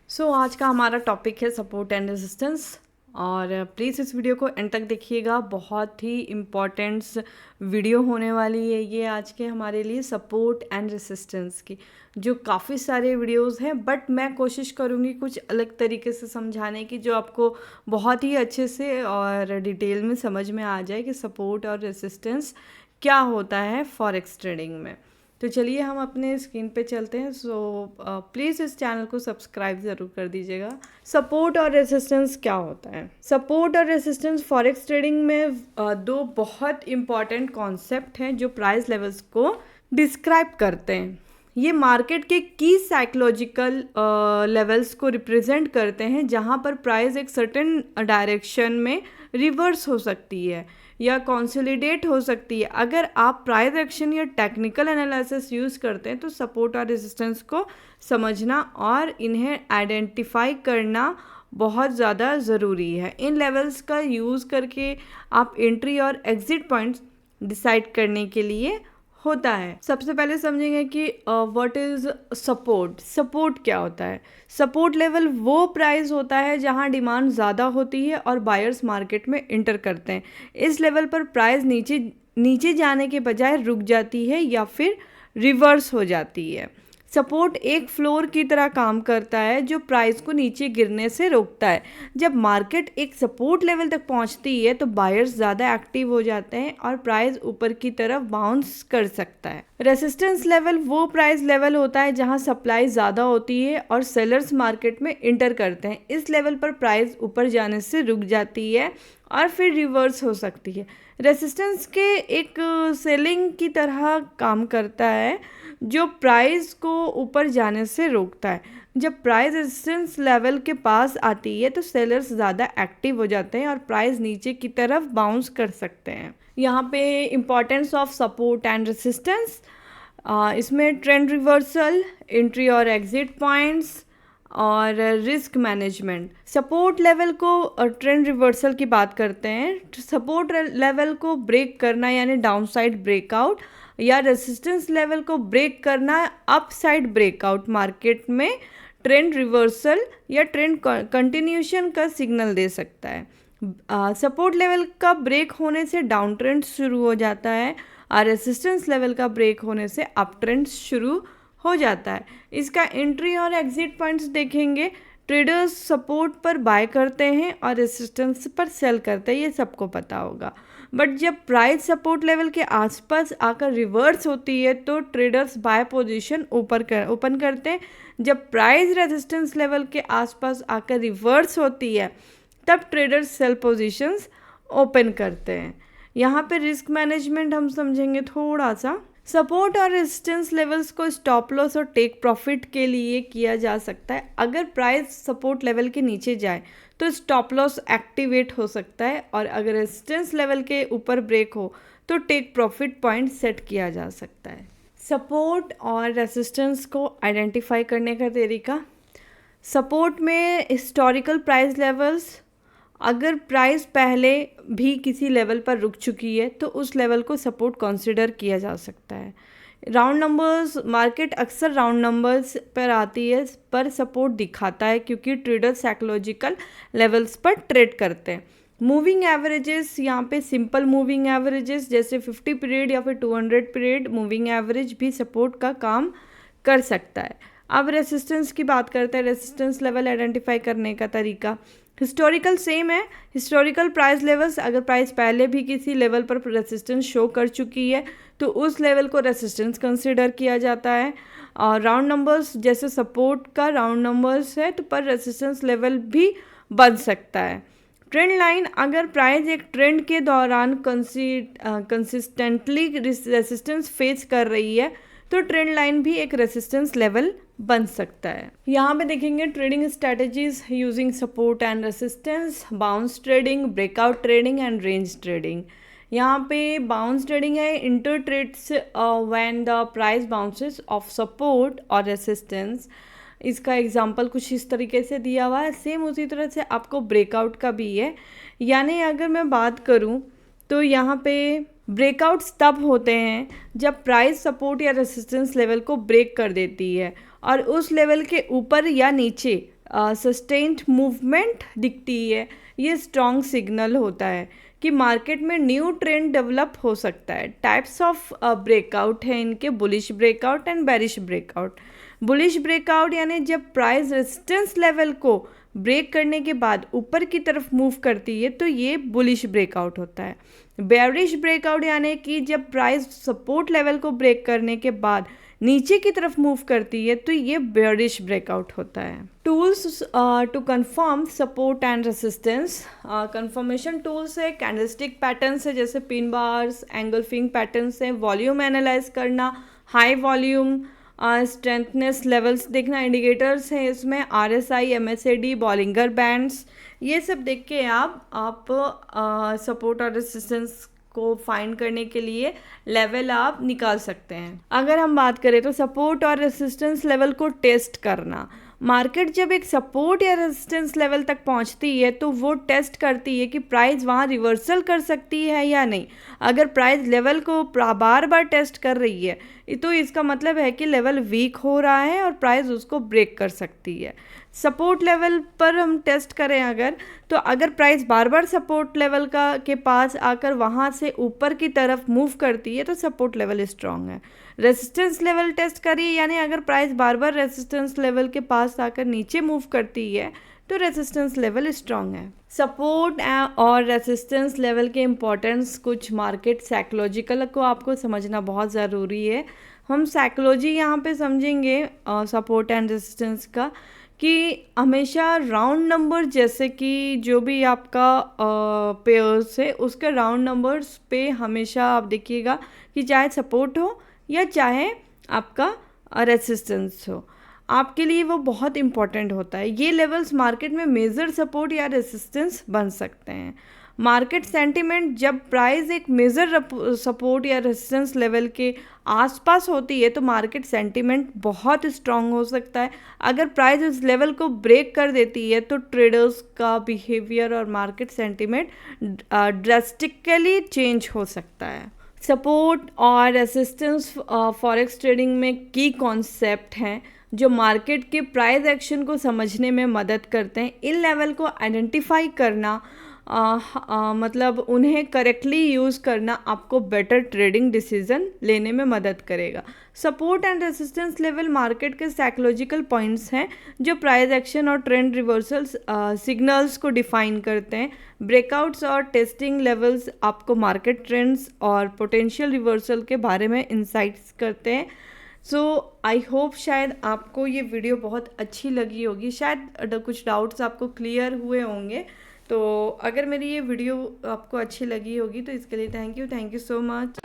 आज का हमारा टॉपिक है सपोर्ट एंड रेजिस्टेंस। और प्लीज़ इस वीडियो को एंड तक देखिएगा, बहुत ही इम्पॉर्टेंट वीडियो होने वाली है ये आज के हमारे लिए सपोर्ट एंड रेजिस्टेंस की। जो काफ़ी सारे वीडियोस हैं बट मैं कोशिश करूँगी कुछ अलग तरीके से समझाने की, जो आपको बहुत ही अच्छे से और डिटेल में समझ में आ जाए कि सपोर्ट और रेजिस्टेंस क्या होता है फॉरेक्स ट्रेडिंग में। तो चलिए हम अपने स्क्रीन पे चलते हैं। प्लीज़ इस चैनल को सब्सक्राइब ज़रूर कर दीजिएगा। सपोर्ट और रेजिस्टेंस क्या होता है? सपोर्ट और रेजिस्टेंस फॉरेक्स ट्रेडिंग में दो बहुत इम्पॉर्टेंट कॉन्सेप्ट हैं जो प्राइस लेवल्स को डिस्क्राइब करते हैं। ये मार्केट के की साइकोलॉजिकल लेवल्स को रिप्रेजेंट करते हैं, जहाँ पर प्राइस एक सर्टेन डायरेक्शन में रिवर्स हो सकती है या कंसोलिडेट हो सकती है। अगर आप प्राइस एक्शन या टेक्निकल एनालिसिस यूज़ करते हैं तो सपोर्ट और रेजिस्टेंस को समझना और इन्हें आइडेंटिफाई करना बहुत ज़्यादा ज़रूरी है। इन लेवल्स का यूज़ करके आप एंट्री और एग्जिट पॉइंट्स डिसाइड करने के लिए होता है। सबसे पहले समझेंगे कि व्हाट इज़ सपोर्ट। सपोर्ट क्या होता है? सपोर्ट लेवल वो प्राइस होता है जहां डिमांड ज़्यादा होती है और बायर्स मार्केट में इंटर करते हैं। इस लेवल पर प्राइस नीचे जाने के बजाय रुक जाती है या फिर रिवर्स हो जाती है। सपोर्ट एक फ्लोर की तरह काम करता है जो प्राइस को नीचे गिरने से रोकता है। जब मार्केट एक सपोर्ट लेवल तक पहुंचती है तो बायर्स ज़्यादा एक्टिव हो जाते हैं और प्राइस ऊपर की तरफ बाउंस कर सकता है। रेजिस्टेंस लेवल वो प्राइस लेवल होता है जहां सप्लाई ज़्यादा होती है और सेलर्स मार्केट में इंटर करते हैं। इस लेवल पर प्राइस ऊपर जाने से रुक जाती है और फिर रिवर्स हो सकती है। रेजिस्टेंस के एक सेलिंग की तरह काम करता है जो प्राइस को ऊपर जाने से रोकता है। जब प्राइस रेजिस्टेंस लेवल के पास आती है तो सेलर्स ज़्यादा एक्टिव हो जाते हैं और प्राइस नीचे की तरफ बाउंस कर सकते हैं। यहाँ पे importance of support and resistance, इसमें ट्रेंड रिवर्सल, एंट्री और एग्जिट पॉइंट्स और रिस्क मैनेजमेंट। सपोर्ट लेवल को ट्रेंड रिवर्सल की बात करते हैं। सपोर्ट लेवल को ब्रेक करना यानी डाउनसाइड ब्रेकआउट या रेजिस्टेंस लेवल को ब्रेक करना अपसाइड ब्रेकआउट मार्केट में ट्रेंड रिवर्सल या ट्रेंड कंटिन्यूशन का सिग्नल दे सकता है। सपोर्ट लेवल का ब्रेक होने से डाउन ट्रेंड शुरू हो जाता है और रेजिस्टेंस लेवल का ब्रेक होने से अप ट्रेंड शुरू हो जाता है। इसका एंट्री और एग्जिट पॉइंट्स देखेंगे। ट्रेडर्स सपोर्ट पर बाय करते हैं और रेजिस्टेंस पर सेल करते हैं, ये सबको पता होगा। बट जब प्राइस सपोर्ट लेवल के आसपास आकर रिवर्स होती है तो ट्रेडर्स बाय पोजीशन ओपन करते हैं। जब प्राइस रेजिस्टेंस लेवल के आसपास आकर रिवर्स होती है तब ट्रेडर्स सेल पोजीशंस ओपन करते हैं। यहाँ पे रिस्क मैनेजमेंट हम समझेंगे थोड़ा सा। सपोर्ट और रेजिस्टेंस लेवल्स को स्टॉप लॉस और टेक प्रॉफिट के लिए किया जा सकता है। अगर प्राइस सपोर्ट लेवल के नीचे जाए तो स्टॉप लॉस एक्टिवेट हो सकता है और अगर रेजिस्टेंस लेवल के ऊपर ब्रेक हो तो टेक प्रॉफिट पॉइंट सेट किया जा सकता है। सपोर्ट और रेजिस्टेंस को आइडेंटिफाई करने का तरीका। सपोर्ट में हिस्टोरिकल प्राइस लेवल्स, अगर प्राइस पहले भी किसी लेवल पर रुक चुकी है तो उस लेवल को सपोर्ट कंसिडर किया जा सकता है। राउंड नंबर्स, मार्केट अक्सर राउंड नंबर्स पर आती है पर सपोर्ट दिखाता है क्योंकि ट्रेडर्स साइकोलॉजिकल लेवल्स पर ट्रेड करते हैं। मूविंग एवरेजेस, यहाँ पे सिंपल मूविंग एवरेजेस जैसे 50 पीरियड या फिर 200 पीरियड मूविंग एवरेज भी सपोर्ट का काम कर सकता है। अब रेजिस्टेंस की बात करते हैं। रेजिस्टेंस लेवल आइडेंटिफाई करने का तरीका हिस्टोरिकल सेम है। हिस्टोरिकल प्राइस लेवल्स, अगर प्राइस पहले भी किसी लेवल पर रेजिस्टेंस शो कर चुकी है तो उस लेवल को रेजिस्टेंस कंसिडर किया जाता है। और राउंड नंबर्स, जैसे सपोर्ट का राउंड नंबर्स है तो पर रेजिस्टेंस लेवल भी बन सकता है। ट्रेंड लाइन, अगर प्राइस एक ट्रेंड के दौरान कंसिस्टेंटली रेजिस्टेंस फेस कर रही है तो ट्रेंड लाइन भी एक रेजिस्टेंस लेवल बन सकता है। यहाँ पे देखेंगे trading strategies using support and resistance, bounce trading, breakout trading and range trading. यहाँ पे बाउंस ट्रेडिंग है enter trades when the price bounces off support और रेजिस्टेंस। इसका एग्जांपल कुछ इस तरीके से दिया हुआ है। सेम उसी तरह से आपको ब्रेकआउट का भी है। यानी अगर मैं बात करूँ तो यहाँ पे ब्रेकआउट्स तब होते हैं जब प्राइस सपोर्ट या रेजिस्टेंस लेवल को ब्रेक कर देती है और उस लेवल के ऊपर या नीचे सस्टेन्ड मूवमेंट दिखती है, ये स्ट्रॉन्ग सिग्नल होता है कि मार्केट में न्यू ट्रेंड डेवलप हो सकता है। टाइप्स ऑफ ब्रेकआउट है इनके, bullish breakout and bearish breakout. Bullish breakout यानी जब प्राइस रेजिस्टेंस लेवल को ब्रेक करने के बाद ऊपर की तरफ मूव करती है तो ये बुलिश ब्रेकआउट होता है। बेरिश ब्रेकआउट यानी कि जब प्राइस सपोर्ट लेवल को ब्रेक करने के बाद नीचे की तरफ मूव करती है तो ये बेरिश ब्रेकआउट होता है। Tools to confirm support and resistance, confirmation tools है, कैंडलस्टिक पैटर्न्स है जैसे पिन बार्स, एंगल्फिंग पैटर्न्स है, वॉल्यूम एनालाइज करना, हाई वॉल्यूम, स्ट्रेंथनेस लेवल्स देखना, इंडिकेटर्स हैं इसमें RSI, MACD, बॉलिंगर बैंड्स, ये सब देख के आप सपोर्ट और रेसिस्टेंस को फाइंड करने के लिए लेवल आप निकाल सकते हैं। अगर हम बात करें तो सपोर्ट और रेसिस्टेंस लेवल को टेस्ट करना, मार्केट जब एक सपोर्ट या रेजिस्टेंस लेवल तक पहुंचती है तो वो टेस्ट करती है कि प्राइस वहां रिवर्सल कर सकती है या नहीं। अगर प्राइस लेवल को बार बार टेस्ट कर रही है तो इसका मतलब है कि लेवल वीक हो रहा है और प्राइस उसको ब्रेक कर सकती है। सपोर्ट लेवल पर हम टेस्ट करें तो अगर प्राइस बार बार सपोर्ट लेवल के पास आकर वहाँ से ऊपर की तरफ मूव करती है तो सपोर्ट लेवल स्ट्रॉन्ग है। रेजिस्टेंस लेवल टेस्ट करिए, यानी अगर प्राइस बार बार रेजिस्टेंस लेवल के पास आकर नीचे मूव करती है तो रेजिस्टेंस लेवल स्ट्रॉन्ग है। सपोर्ट और रेजिस्टेंस लेवल के इम्पोर्टेंस कुछ मार्केट साइकोलॉजिकल को आपको समझना बहुत ज़रूरी है। हम साइकोलॉजी यहाँ पे समझेंगे सपोर्ट एंड रेजिस्टेंस का, कि हमेशा राउंड नंबर जैसे कि जो भी आपका पेयर्स है उसके राउंड नंबर्स पे हमेशा आप देखिएगा कि चाहे सपोर्ट हो या चाहे आपका रेजिस्टेंस हो, आपके लिए वो बहुत इम्पॉर्टेंट होता है। ये लेवल्स मार्केट में मेजर सपोर्ट या रेजिस्टेंस बन सकते हैं। मार्केट सेंटिमेंट जब प्राइस एक मेजर सपोर्ट या रेजिस्टेंस लेवल के आसपास होती है तो मार्केट सेंटिमेंट बहुत स्ट्रांग हो सकता है। अगर प्राइस इस लेवल को ब्रेक कर देती है तो ट्रेडर्स का बिहेवियर और मार्केट सेंटिमेंट ड्रास्टिकली चेंज हो सकता है। सपोर्ट और रेजिस्टेंस फॉरेक्स ट्रेडिंग में की कॉन्सेप्ट हैं जो मार्केट के प्राइस एक्शन को समझने में मदद करते हैं। इन लेवल को आइडेंटिफाई करना मतलब उन्हें करेक्टली यूज़ करना आपको बेटर ट्रेडिंग डिसीजन लेने में मदद करेगा। Support and resistance level market के साइकोलॉजिकल पॉइंट्स हैं जो प्राइस एक्शन और ट्रेंड रिवर्सल्स सिग्नल्स को डिफाइन करते हैं। ब्रेकआउट्स और टेस्टिंग लेवल्स आपको मार्केट ट्रेंड्स और पोटेंशियल रिवर्सल के बारे में इंसाइट्स करते हैं। सो आई होप शायद आपको ये वीडियो बहुत अच्छी लगी होगी, शायद कुछ डाउट्स आपको क्लियर हुए होंगे। तो अगर मेरी ये वीडियो आपको अच्छी लगी होगी तो इसके लिए थैंक यू सो मच।